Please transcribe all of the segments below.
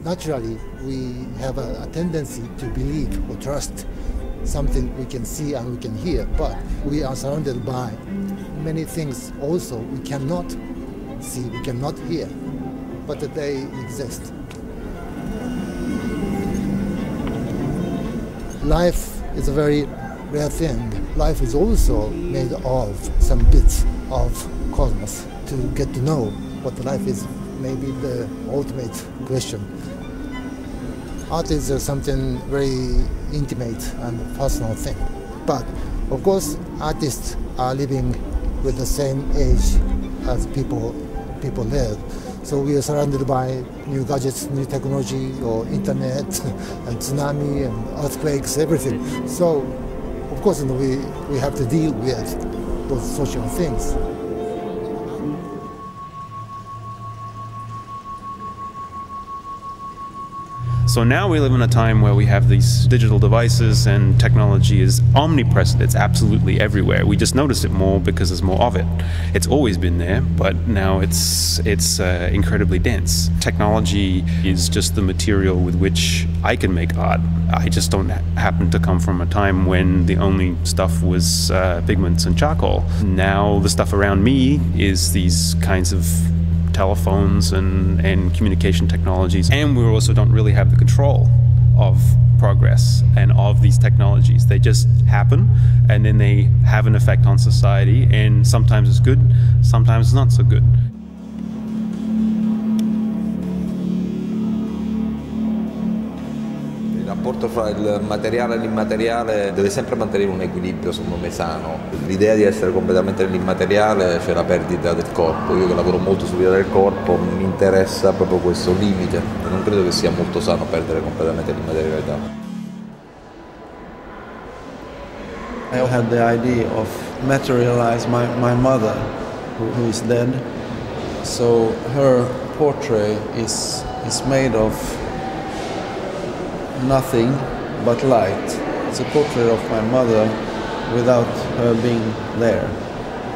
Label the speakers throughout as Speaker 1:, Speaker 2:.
Speaker 1: Naturally, we have a tendency to believe or trust something we can see and we can hear, but we are surrounded by many things also we cannot see, we cannot hear, but they exist. Life is a very rare thing. Life is also made of some bits of cosmos. To get to know what life is may be the ultimate question. Art is something very intimate and personal thing. But of course, artists are living with the same age as people live. So we are surrounded by new gadgets, new technology, or internet, and tsunami, and earthquakes, everything. So, of course, we have to deal with those social things.
Speaker 2: So now we live in a time where we have these digital devices and technology is omnipresent. It's absolutely everywhere. We just notice it more because there's more of it. It's always been there, but now it's incredibly dense. Technology is just the material with which I can make art. I just don't happen to come from a time when the only stuff was pigments and charcoal. Now the stuff around me is these kinds of telephones and communication technologies, and we also don't really have the control of progress and of these technologies. They just happen, and then they have an effect on society, and sometimes it's good, sometimes it's not so good.
Speaker 3: Il rapporto fra il materiale e l'immateriale deve sempre mantenere un equilibrio, secondo me, sano. L'idea di essere completamente nell'immateriale c'è la perdita del corpo. Io che lavoro molto sull'idea del corpo mi interessa proprio questo limite. Non credo che sia molto sano perdere completamente l'immaterialità.
Speaker 4: I had the idea of materialize my mother, who is dead. So her portrait is made of nothing but light. It's a portrait of my mother without her being there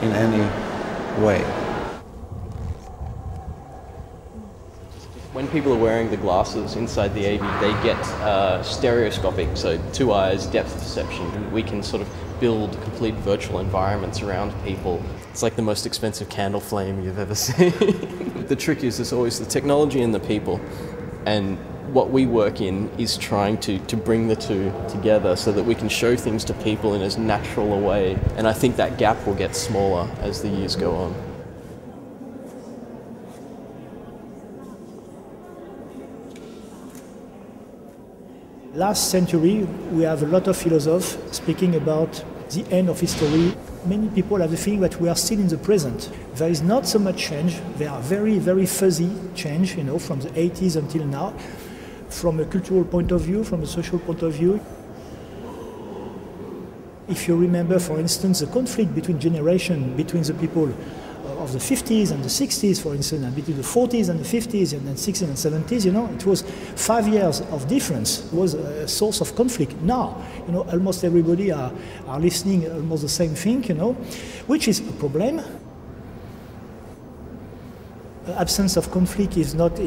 Speaker 4: in any way.
Speaker 5: When people are wearing the glasses inside the AV, they get stereoscopic, so 2 eyes, depth perception. We can sort of build complete virtual environments around people. It's like the most expensive candle flame you've ever seen. The trick is there's always the technology and the people, and what we work in is trying to bring the two together so that we can show things to people in as natural a way. And I think that gap will get smaller as the years go on.
Speaker 6: Last century, we have a lot of philosophers speaking about the end of history. Many people have the feeling that we are still in the present. There is not so much change. There are very, very fuzzy change, from the 80s until now. From a cultural point of view, from a social point of view. If you remember, for instance, the conflict between generations, between the people of the 50s and the 60s, for instance, and between the 40s and the 50s and then 60s and 70s, it was 5 years of difference. It was a source of conflict. Now, almost everybody are listening almost the same thing, which is a problem. Absence of conflict is not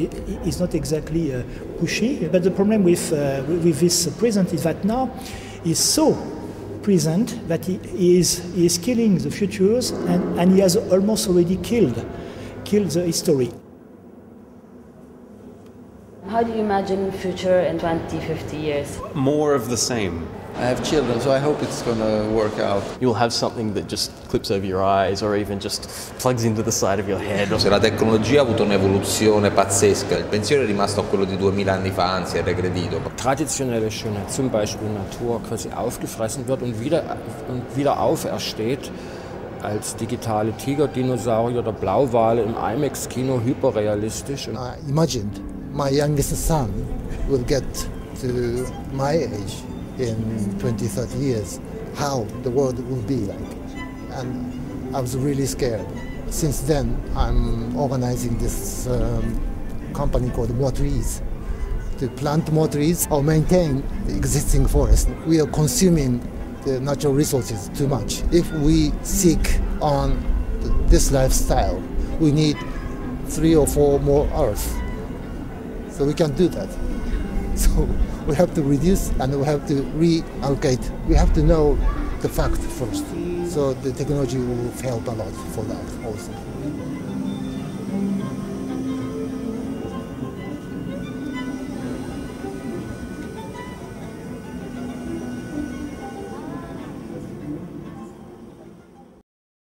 Speaker 6: exactly pushy, but the problem with this present is that now is so present that he is killing the futures, and he has almost already killed the history.
Speaker 7: How do you imagine the future in 20, 50 years?
Speaker 2: More of the same.
Speaker 4: I have children, so I hope it's going to work out.
Speaker 5: You'll have something that just clips over your eyes or even just plugs into the side of your head.
Speaker 3: Se la tecnologia ha avuto un'evoluzione pazzesca, il pensiero è rimasto a quello di 2000 anni fa, anzi è regredito.
Speaker 8: Traditionelle Schönheit, zum Beispiel Natur, quasi aufgefressen wird und wieder aufersteht als digitale Tigerdinosaurier oder Blauwale im IMAX-Kino, hyperrealistisch.
Speaker 1: I imagined my youngest son will get to my age in 20, 30 years, how the world will be like. And I was really scared. Since then, I'm organizing this company called More Trees, to plant more trees or maintain the existing forest. We are consuming the natural resources too much. If we seek on this lifestyle, we need 3 or 4 more Earth. So we can't do that. So we have to reduce and we have to reallocate. We have to know the fact first. So the technology will help a lot for that also.